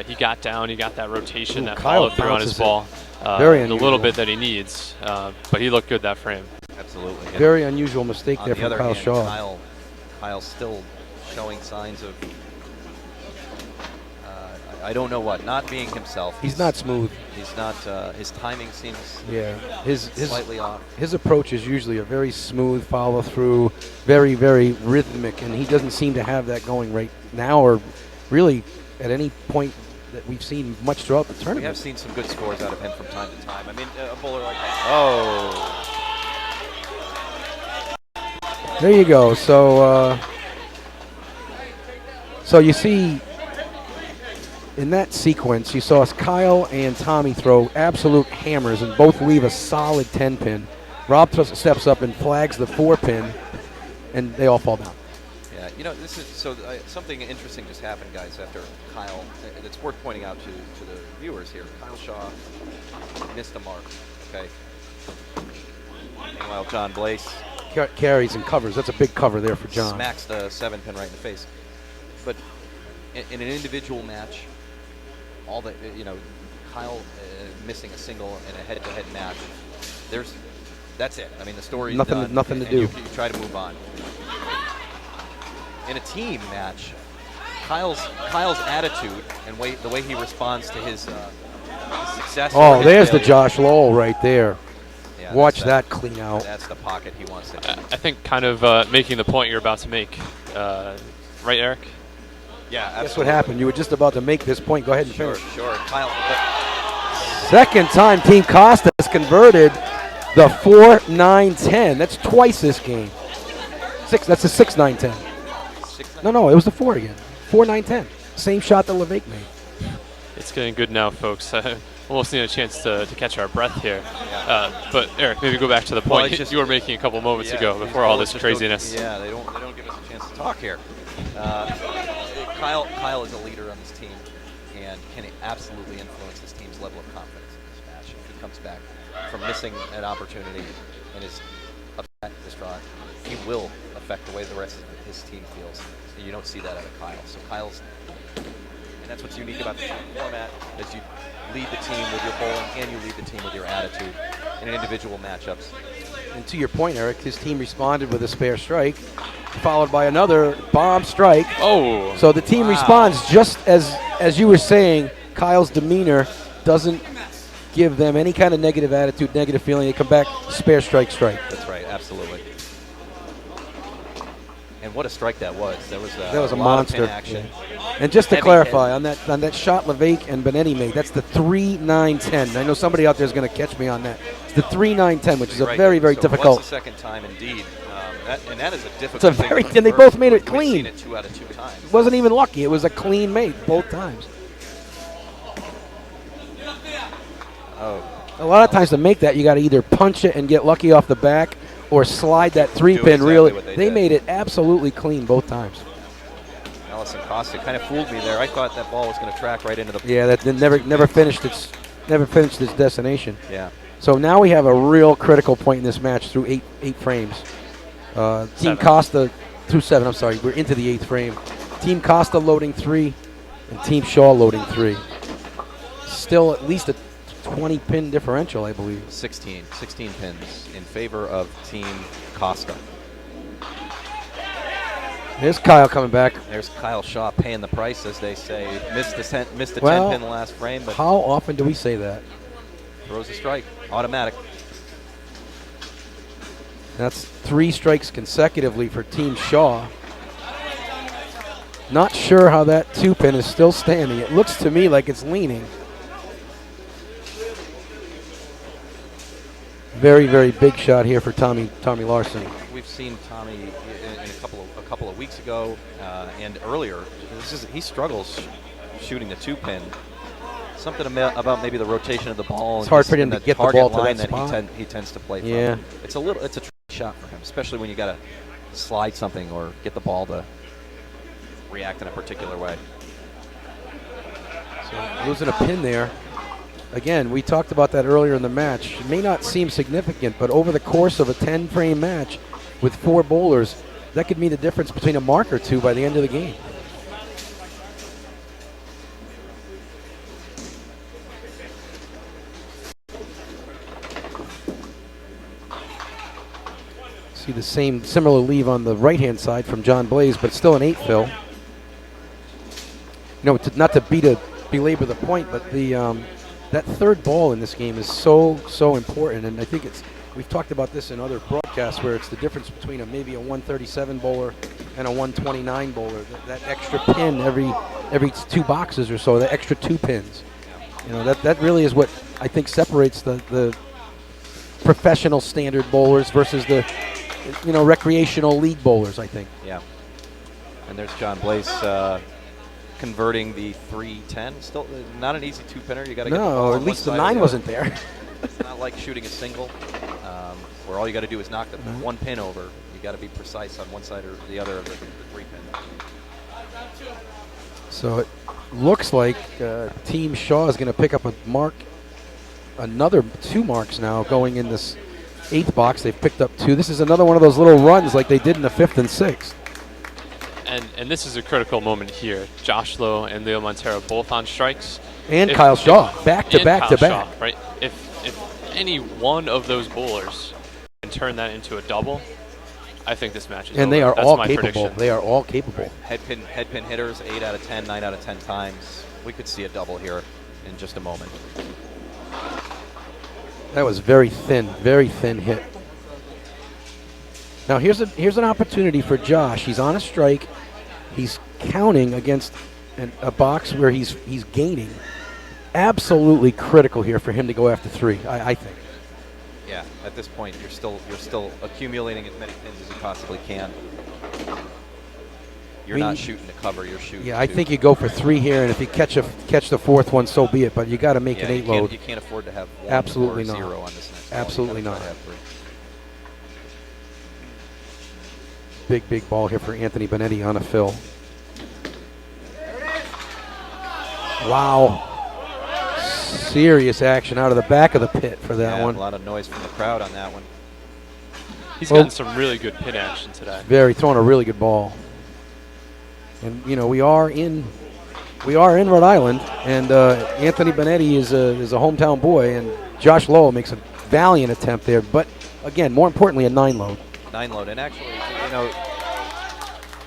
He got down. He got that rotation, that Kyle follow through on his bounces it. ball. Very the unusual. little bit that he needs, but he looked good that frame. Absolutely. And Very unusual mistake on there the from other Kyle hand, Shaw. Kyle's still showing signs of, I don't know what, not being himself. He's not smooth. He's not. His timing seems His slightly off. His approach is usually a very smooth follow through, very, very rhythmic, and he doesn't seem to have that going right now, or really at any point that we've seen much throughout the We tournament. have seen some good scores out of him from time to time. I mean, a bowler like that. Oh. There you go. So, so you see, in that sequence, you saw Kyle and Tommy throw absolute hammers, and both leave a solid 10-pin. Rob steps up and flags the 4-pin, and they all fall down. Yeah, you know, this is something interesting just happened, guys. After Kyle, it's worth pointing out to the viewers here. Kyle Shaw missed a mark. Okay. Meanwhile, John Blaze Carries and covers. That's a big cover there for John. smacks the 7-pin right in the face. But in an individual match, all that Kyle missing a single in a head-to-head match. That's it. I mean, the story's done. Nothing to and do. You try to move on. In a team match, Kyle's attitude and the way he responds to his success. Oh, or his there's the failure. Josh Lowell right there. Yeah, Watch that's that clean out. That's the pocket he wants to hit. I think kind of making the point you're about to make, right, Eric? Yeah, absolutely. Guess what happened? You were just about to make this point. Go ahead and Sure, finish. sure. Kyle, Second time Team Costa has converted the 4-9-10. That's twice this game. That's a 6-9-10. No, it was the 4 again. 4-9-10. Same shot that LeVake made. It's getting good now, folks. Almost need a chance to catch our breath here. But Eric, maybe go back to the point you were making a couple moments ago before all this craziness. Yeah, they don't give us a chance to talk here. Kyle is a leader on this team and can absolutely influence his team's level of confidence in this match. If he comes back from missing an opportunity and is upset, distraught, he will affect the way the rest of his team feels. And you don't see that out of Kyle. So and that's what's unique about the format, is you lead the team with your bowling and you lead the team with your attitude in individual matchups. And to your point, Eric, his team responded with a spare strike, followed by another bomb strike. Oh. So the team responds just as you were saying. Kyle's demeanor doesn't give them any kind of negative attitude, negative feeling. They come back, spare strike. That's right, absolutely. And what a strike that was. That was a lot of monster. pin action. Yeah. And just to Heavy clarify, hit. on that shot LeVake and Benetti made, that's the 3-9-10. I know somebody out there is going to catch me on that. It's the 3-9-10, which is a Right. very, very So difficult. Once the second time, indeed. That is a difficult It's a thing very, to and they convert. both made it We've clean. seen it 2 out of 2 times. It wasn't even lucky. It was a clean make both times. Oh, A lot of times to make that, you got to either punch it and get lucky off the back or slide that 3-pin exactly really. what they They did. made it absolutely clean both times. Allison Costa kind of fooled me there. I thought that ball was going to track right into the. Yeah, that never finished its destination. Yeah. So now we have a real critical point in this match through eight frames. Team Seven. Costa through 7. I'm sorry, we're into the 8th frame. Team Costa loading 3, and Team Shaw loading 3. Still at least a 20-pin differential, I believe. 16 pins in favor of Team Costa. There's Kyle coming back. There's Kyle Shaw paying the price, as they say. Missed the 10 pin last frame, but How often do we say that? throws a strike. Automatic. That's 3 strikes consecutively for Team Shaw. Not sure how that 2-pin is still standing. It looks to me like it's leaning. Very, very big shot here for Tommy Larson. We've seen Tommy in a couple of weeks ago and earlier. He struggles shooting the 2-pin. Something about maybe the rotation of the ball. It's hard for him and to get the target ball to line that spot. he tends to play from. Yeah. It's a tricky shot for him, especially when you got to slide something or get the ball to react in a particular way. So losing a pin there. again, we talked about that earlier in the match. It may not seem significant, but over the course of a 10-frame match with 4 bowlers, that could mean the difference between a mark or 2 by the end of the game. See the similar leave on the right-hand side from John Blaze, but still an 8 fill. Not to belabor the point, but that third ball in this game is so important, and I think we've talked about this in other broadcasts where it's the difference between maybe a 137 bowler and a 129 bowler. That extra pin every 2 boxes or so, the extra 2 pins. That really is what I think separates the professional standard bowlers versus the recreational league bowlers, I think. Yeah. And there's John Blaze converting the 3-10. Still not an easy 2-pinner. You got to get the ball No, on at least one the side 9 or wasn't there. It's not like shooting a single, where all you got to do is knock the one pin over. You got to be precise on one side or the other of the 3-pin. So it looks like Team Shaw is going to pick up another 2 marks now going in this 8th box. They've picked up 2. This is another one of those little runs like they did in the 5th and 6th. And this is a critical moment here. Josh Lowe and Leo Montero both on strikes. And Kyle Shaw, back to back to back. Right? If any one of those bowlers can turn that into a double, I think this match is And over. they are That's all my capable. prediction. They are all capable. Head pin hitters, 8 out of 10, 9 out of 10 times. We could see a double here in just a moment. That was very thin hit. Now here's an opportunity for Josh. He's on a strike. He's counting against a box where he's gaining. Absolutely critical here for him to go after 3, I think. Yeah, at this point you're still accumulating as many pins as you possibly can. You're not shooting to cover, you're shooting. Yeah, I think you go for 3 here, and if you catch the 4th one, so be it. But you got to make an 8 load. You can't afford to have 1 Absolutely or not. 0 on this next ball. Absolutely You gotta not. try to have 3. Big ball here for Anthony Benetti on a fill. Wow. Serious action out of the back of the pit for that one. A lot of noise from the crowd on that one. He's gotten some really good pin action today. Throwing a really good ball. And we are in Rhode Island, and Anthony Benetti is a hometown boy, and Josh Lowe makes a valiant attempt there, but again, more importantly, a 9 load. 9 load, and actually,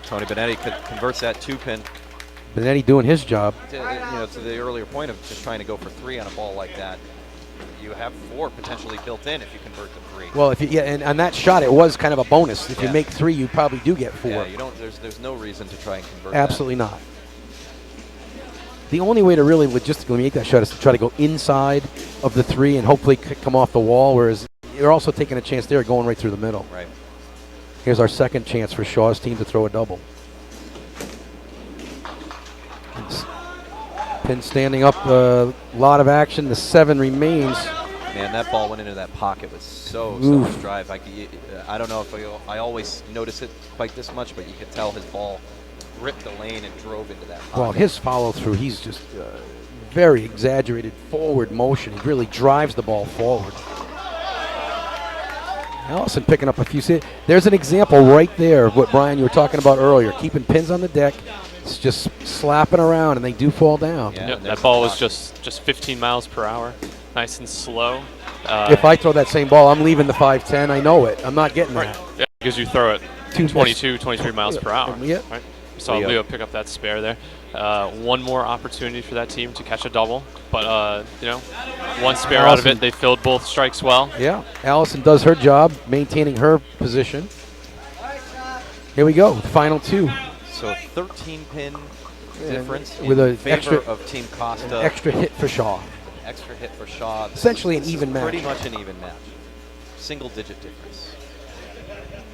Tony Benetti converts that 2-pin. Benetti doing his job. To the earlier point of just trying to go for 3 on a ball like that, you have 4 potentially built in if you convert to 3. Well, and on that shot, it was kind of a bonus. If you make 3, you probably do get 4. Yeah, you don't. There's no reason to try and convert. Absolutely not. The only way to really logistically make that shot is to try to go inside of the 3 and hopefully come off the wall, whereas you're also taking a chance there going right through the middle. Right. Here's our second chance for Shaw's team to throw a double. Pin standing up, a lot of action. The 7 remains. Man, that ball went into that pocket with so much drive. I don't know if I always notice it quite this much, but you could tell his ball ripped the lane and drove into that pocket. Well, his follow through, he's just very exaggerated forward motion. He really drives the ball forward. Allison picking up a few. There's an example right there of what, Brian, you were talking about earlier. Keeping pins on the deck, it's just slapping around, and they do fall down. Yeah, that ball was just 15 miles per hour, nice and slow. If I throw that same ball, I'm leaving the 5-10. I know it. I'm not getting that. Yeah, because you throw it 22, 23 miles per hour. Yeah. Right? Saw Leo pick up that spare there. One more opportunity for that team to catch a double, but one spare out of it. They filled both strikes well. Yeah, Allison does her job maintaining her position. Here we go, final 2. So 13-pin difference with in a favor extra, of Team Costa. Extra hit for Shaw. Extra hit for Shaw. Essentially an even match. Pretty much an even match. Single-digit difference.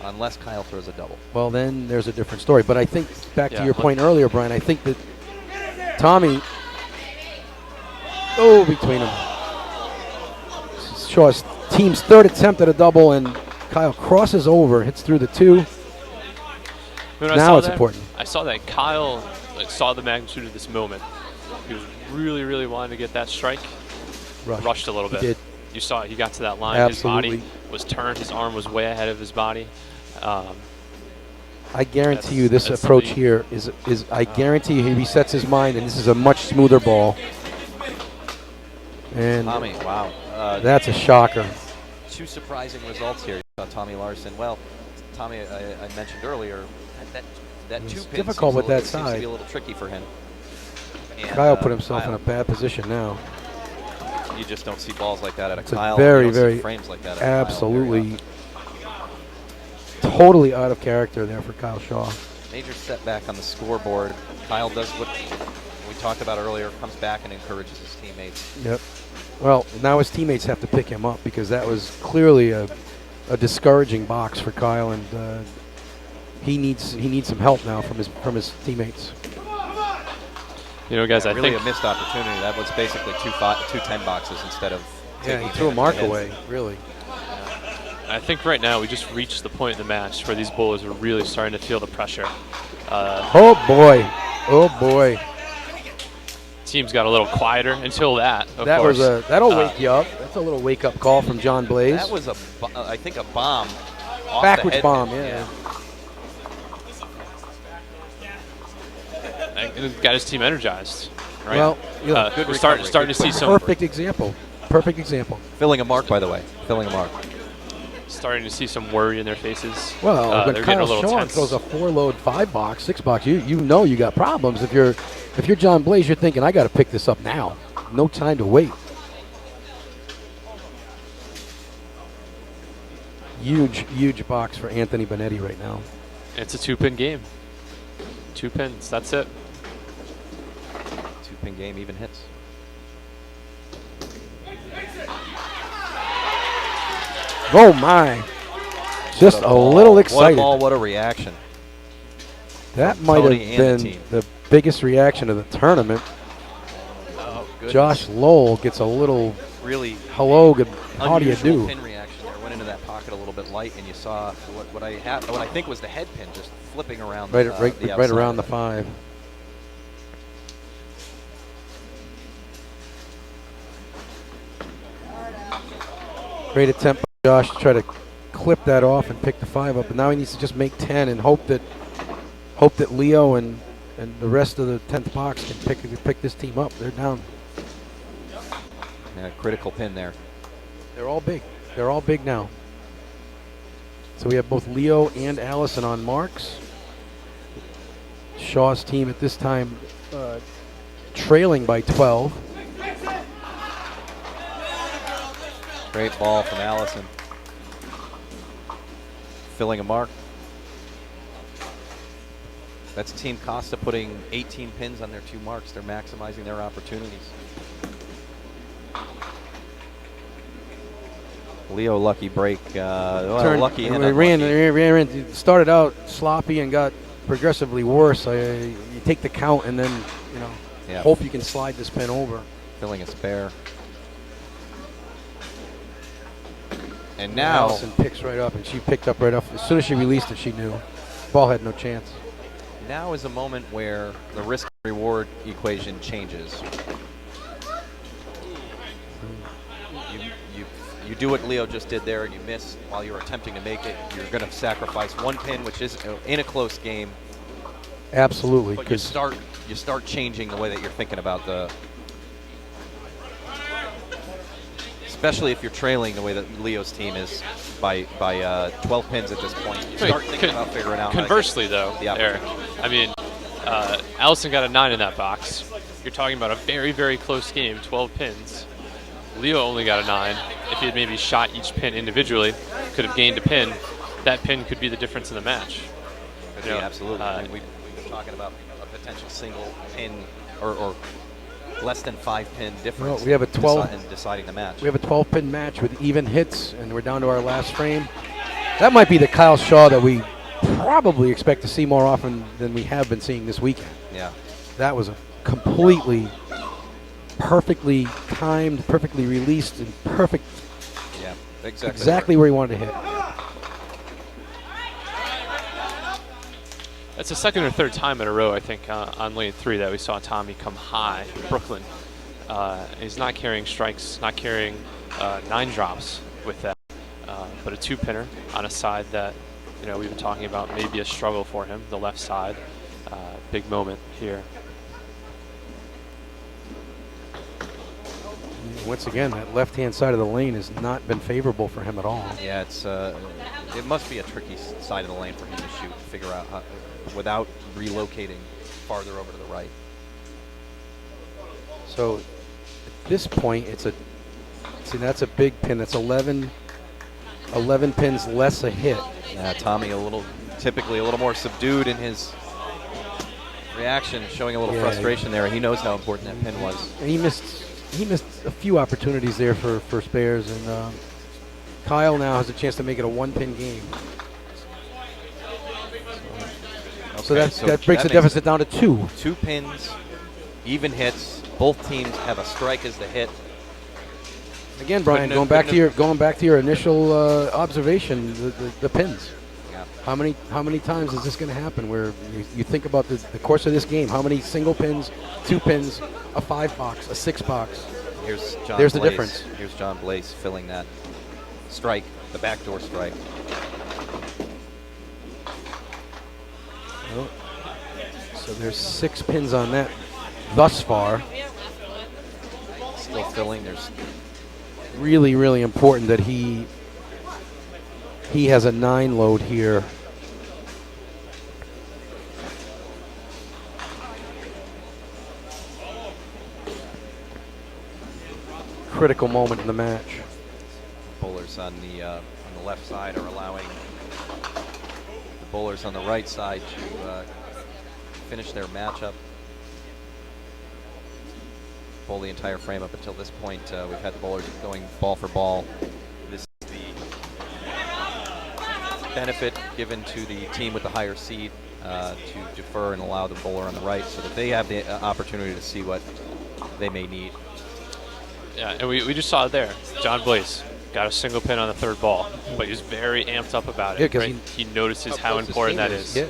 Unless Kyle throws a double. Well, then there's a different story. But I think, back to your point earlier, Brian, I think that Tommy, between them. Shaw's team's 3rd attempt at a double, and Kyle crosses over, hits through the 2. Now it's important. I saw that Kyle saw the magnitude of this moment. He was really, really wanting to get that strike. rushed a little bit. He did. You saw it. He got to that line. Absolutely. His body was turned. His arm was way ahead of his body. I guarantee you this that's approach something- here is I guarantee he resets his mind, and this is a much smoother ball. And Tommy, wow. that's a shocker. 2 surprising results here. Tommy Larson. Well, Tommy, I mentioned earlier that It's 2 pin difficult with that seems to side. be a little tricky for him. And, Kyle put himself Kyle, in a bad position now. You just don't see balls like that at a It's a Kyle. very, You don't see very, frames like that at a Kyle very absolutely, often. totally out of character there for Kyle Shaw. Major setback on the scoreboard. Kyle does what we talked about earlier, comes back and encourages his teammates. Yep. Well, now his teammates have to pick him up because that was clearly a discouraging box for Kyle, and he needs some help now from his teammates. You know, guys, I Really think a missed opportunity. That was basically two 10 boxes instead of Yeah, taking he threw a advantage mark of the away, hits. really. I think right now we just reached the point in the match where these bowlers are really starting to feel the pressure. Oh boy, oh boy. Teams got a little quieter until that. Of That course. was that'll wake you up. That's a little wake up call from John Blaze. That was I think a bomb. Off Backwards the head bomb, pin. yeah. And it got his team energized. Right? Well, you know, good we're recovery. starting to see some perfect example. Perfect example. Filling a mark, by the way. Filling a mark. starting to see some worry in their faces. Well, when they're getting Kyle a little Shaw tense. throws a 4-load 5-box, 6-box, you know you got problems. If you're John Blaze, you're thinking I got to pick this up now. No time to wait. Huge box for Anthony Benetti right now. It's a 2-pin game. 2 pins. That's it. 2-pin game, even hits. Oh my! Just What a ball. little What a excited. ball, what a reaction. That might have Tony and the been team. the biggest reaction of the tournament. Oh, good. Josh Lowell gets a little Really hello, good. How do you unusual do? pin reaction there. Went into that pocket a little bit light, and you saw what I think was the head pin just flipping around. Right, the right outside. around the 5. Great attempt by Josh to try to clip that off and pick the 5 up, but now he needs to just make 10 and hope that Leo and the rest of the 10th box can pick this team up. They're down. Yeah, critical pin there. They're all big. They're all big now. So we have both Leo and Allison on marks. Shaw's team at this time trailing by 12. Great ball from Allison. Filling a mark. That's Team Costa putting 18 pins on their 2 marks. They're maximizing their opportunities. Leo lucky break. Lucky and ran, started out sloppy and got progressively worse. You take the count and then hope you can slide this pin over. Filling a spare. And now Allison picks right up, and she picked up right up. As soon as she released it, she knew. Ball had no chance. Now is a moment where the risk reward equation changes. You do what Leo just did there and you miss while you're attempting to make it. You're going to sacrifice 1 pin, which is in a close game. Absolutely. But you start changing the way that you're thinking about especially if you're trailing the way that Leo's team is by 12 pins at this point. You start thinking about figuring out. Conversely, though, Eric, I mean, Allison got a 9 in that box. You're talking about a very, very close game, 12 pins. Leo only got a 9. If he had maybe shot each pin individually, could have gained a pin. That pin could be the difference in the match. Could be, absolutely. We've been talking about a potential single pin or less than 5 pin difference. Well, we have a 12 in deciding the match. We have a 12-pin match with even hits, and we're down to our last frame. That might be the Kyle Shaw that we probably expect to see more often than we have been seeing this weekend. Yeah. That was a completely perfectly timed, perfectly released, and perfect. Yeah, exactly where he wanted to hit. That's the second or third time in a row, I think, on lane 3 that we saw Tommy come high in Brooklyn. He's not carrying strikes, not carrying 9 drops with that, but a 2-pinner on a side that, you know, we've been talking about maybe a struggle for him, the left side. Big moment here. Once again, that left-hand side of the lane has not been favorable for him at all. Yeah, it must be a tricky side of the lane for him to shoot, figure out how, without relocating farther over to the right. So at this point, that's a big pin. That's 11 pins less a hit. Tommy typically a little more subdued in his reaction, showing a little frustration there. He knows how important that pin was. And he missed a few opportunities there for spares, and Kyle now has a chance to make it a 1-pin game. So that breaks the deficit down to 2. 2 pins, even hits. Both teams have a strike as the hit. Again, Brian, going back to your initial observation, the pins. Yeah. How many times is this going to happen? Where you think about the course of this game? How many single pins, 2 pins, a 5-box, a 6-box? There's the difference. Here's John Blaze filling that strike, the backdoor strike. Oh. So there's 6 pins on that thus far. Still filling. There's really, really important that he has a 9 load here. Critical moment in the match. bowlers on the left side are allowing the bowlers on the right side to finish their matchup. Bowl the entire frame up until this point. We've had the bowlers going ball for ball. This is the benefit given to the team with the higher seed to defer and allow the bowler on the right so that they have the opportunity to see what they may need. Yeah, and we just saw it there. John Blaze got a single pin on the third ball, but he's very amped up about it. Yeah, right? He notices how important that is. Yes.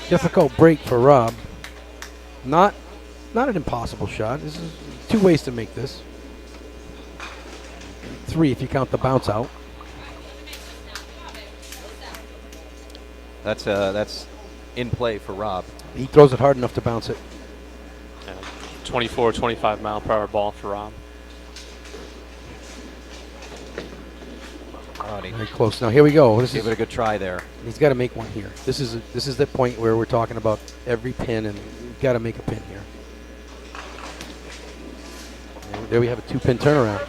Difficult break for Rob. Not an impossible shot. This is 2 ways to make this. 3 if you count the bounce out. That's in play for Rob. He throws it hard enough to bounce it. Yeah, 24, 25 mile per hour ball for Rob. Very close. Now here we go. Give it a good try there. He's got to make one here. This is the point where we're talking about every pin, and you've got to make a pin here. And there we have a 2-pin turnaround.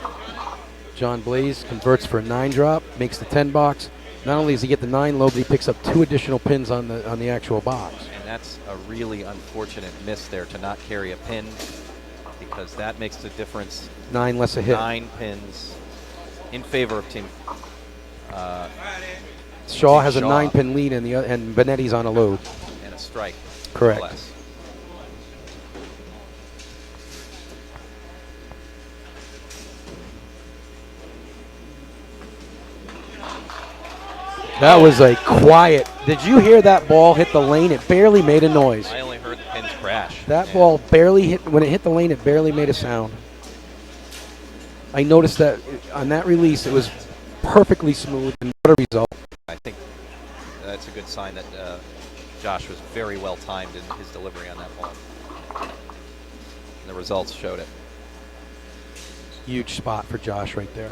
John Blaze converts for a 9 drop, makes the 10 box. Not only does he get the 9 low, but he picks up 2 additional pins on the actual box. And that's a really unfortunate miss there to not carry a pin, because that makes the difference. 9 less a hit. 9 pins in favor of team. Shaw has a 9-pin lead, and Benetti's on a load. And a strike. Correct. Less. That was a quiet. Did you hear that ball hit the lane? It barely made a noise. I only heard the pins crash. That ball barely hit. When it hit the lane, it barely made a sound. I noticed that on that release, it was perfectly smooth, and what a result. I think that's a good sign that Josh was very well timed in his delivery on that ball. And the results showed it. Huge spot for Josh right there.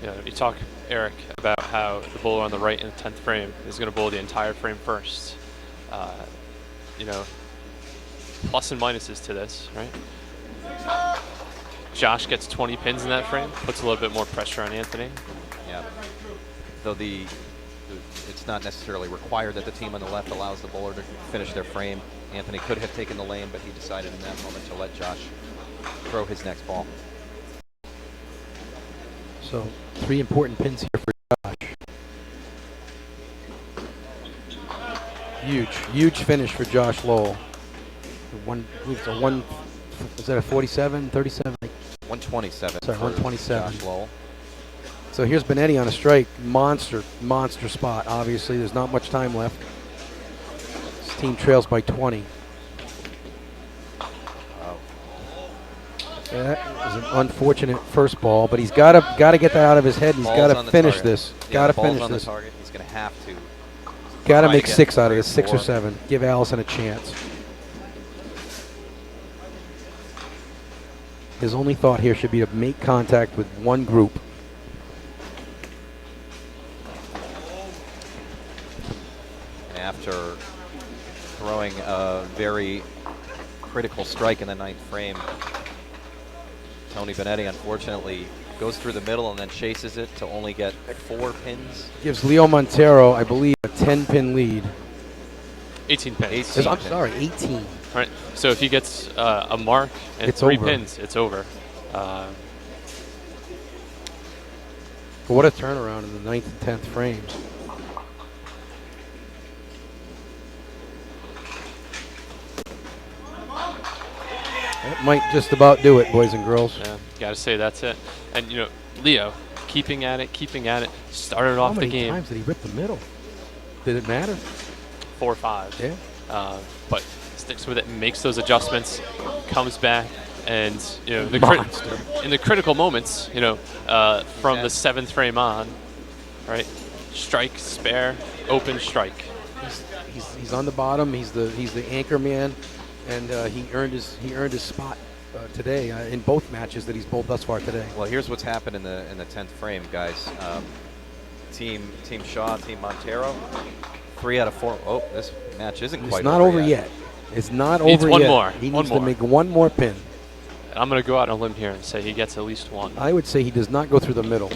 Yeah, you talk, Eric, about how the bowler on the right in the 10th frame is going to bowl the entire frame first. You know, plus and minuses to this, right? Josh gets 20 pins in that frame, puts a little bit more pressure on Anthony. Yeah. Though it's not necessarily required that the team on the left allows the bowler to finish their frame. Anthony could have taken the lane, but he decided in that moment to let Josh throw his next ball. So 3 important pins here for Josh. Huge finish for Josh Lowell. Is that a 47, 37? 127. Sorry, 127. Josh Lowell. So here's Benetti on a strike. Monster spot, obviously. There's not much time left. This team trails by 20. That was an unfortunate first ball, but he's got to get that out of his head. He's got to finish this. Got to finish this. He's going to have to. Got to make 6 out of this, 6 or 7. Give Allison a chance. His only thought here should be to make contact with one group. After throwing a very critical strike in the 9th frame, Tony Benetti unfortunately goes through the middle and then chases it to only get 4 pins. Gives Leo Montero, I believe, a 10-pin lead. 18 pins. I'm sorry, 18. Right. So if he gets a mark and It's 3 over. pins, it's over. What a turnaround in the 9th and 10th frames. That might just about do it, boys and girls. Yeah, got to say that's it. And you know, Leo, keeping at it, started off the game. How many times did he rip the middle? Did it matter? 4 or 5. Yeah. But sticks with it, makes those adjustments, comes back, and you know in the critical moments, you know, from the 7th frame on, right? Strike, spare, open, strike. He's on the bottom. He's the anchor man, and he earned his spot today in both matches that he's bowled thus far today. Well, here's what's happened in the 10th frame, guys. Team Shaw, Team Montero, 3 out of 4. Oh, this match isn't quite. It's not over yet. It's not over yet. Needs one more. He needs to make one more pin. And I'm going to go out on a limb here and say he gets at least 1. I would say he does not go through the middle.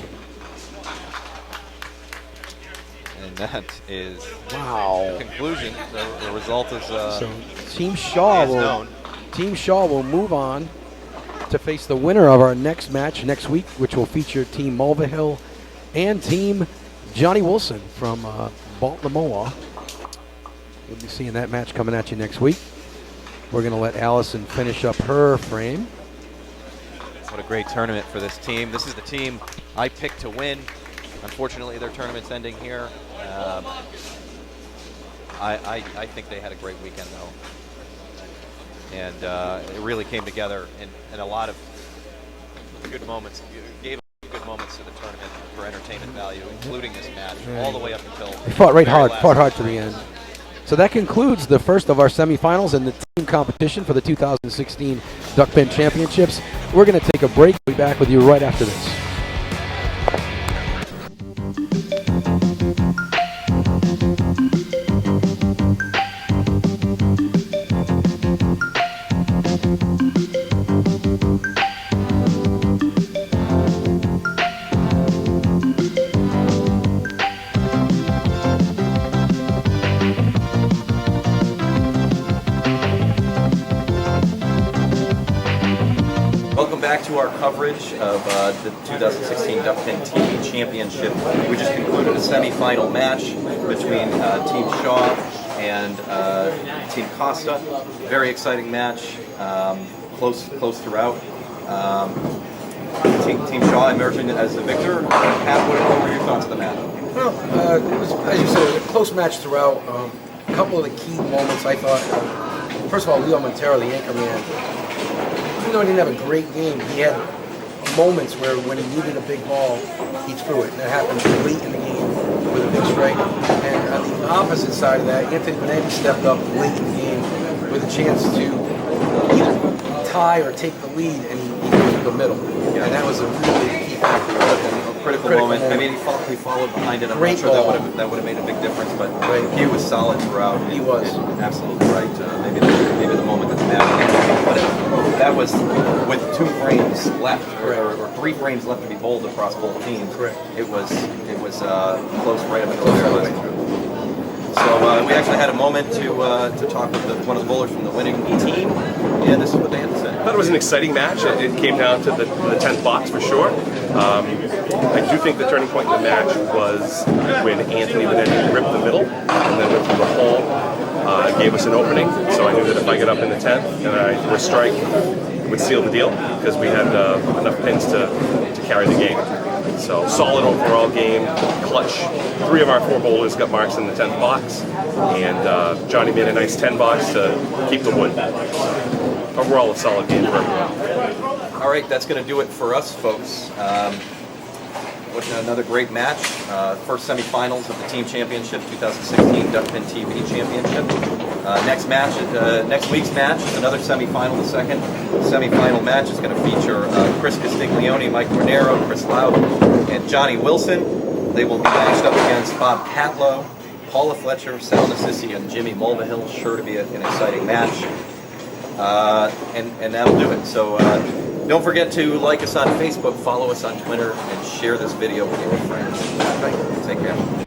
And that is wow. The conclusion. The result is so Team Shaw known. Team Shaw will move on to face the winner of our next match next week, which will feature Team Mulvihill and Team Johnny Wilson from Baltimore. You'll be seeing that match coming at you next week. We're going to let Allison finish up her frame. What a great tournament for this team. This is the team I picked to win. Unfortunately, their tournament's ending here. I think they had a great weekend, though. And it really came together in a lot of good moments. It gave good moments to the tournament for entertainment value, including this match, all the way up until they fought hard last to the end. So that concludes the first of our semifinals in the team competition for the 2016 Duckpin Championships. We're going to take a break. We'll be back with you right after this. To our coverage of the 2016 Duckpin TV Championship. We just concluded a semi-final match between Team Shaw and Team Costa. Very exciting match, close throughout. Team Shaw emerging as the victor. Pat, what were your thoughts of the match? Well, it was, as you said, a close match throughout. A couple of the key moments I thought, first of all, Leo Montero, the anchor man, even though he didn't have a great game, he had moments where when he needed a big ball, he threw it. And that happened late in the game with a big strike. And on the opposite side of that, Anthony Benetti stepped up late in the game with a chance to either tie or take the lead, and he goes to the middle. Yeah. And that was a really key factor. A critical moment. I mean, he followed behind it. I'm not sure that would have made a big difference, but he was solid throughout. He was. Absolutely right. Maybe the moment that's mattered. But that was with 2 frames left, or 3 frames left to be bowled across both teams. Correct. It was close right up until there. So we actually had a moment to talk with one of the bowlers from the winning team, and this is what they had to say. I thought it was an exciting match. It came down to the 10th box for sure. I do think the turning point in the match was when Anthony Benetti ripped the middle and then went through the hole, gave us an opening. So I knew that if I got up in the 10th and I threw a strike, it would seal the deal because we had enough pins to carry the game. So solid overall game, clutch. 3 of our 4 bowlers got marks in the 10th box, and Johnny made a nice 10 box to keep the wood. Overall, a solid game for everyone. All right, that's going to do it for us, folks. Another great match. First semifinals of the team championship, 2016 Duckpin TV championship. Next week's match is another semifinal. The second semifinal match is going to feature Chris Castiglione, Mike Guarnero, Chris Loud, and Johnny Wilson. They will be matched up against Bob Patlow, Paula Fletcher, Sal Nassisi, and Jimmy Mulvihill. Sure to be an exciting match. And that'll do it. So don't forget to like us on Facebook, follow us on Twitter, and share this video with your friends. Take care.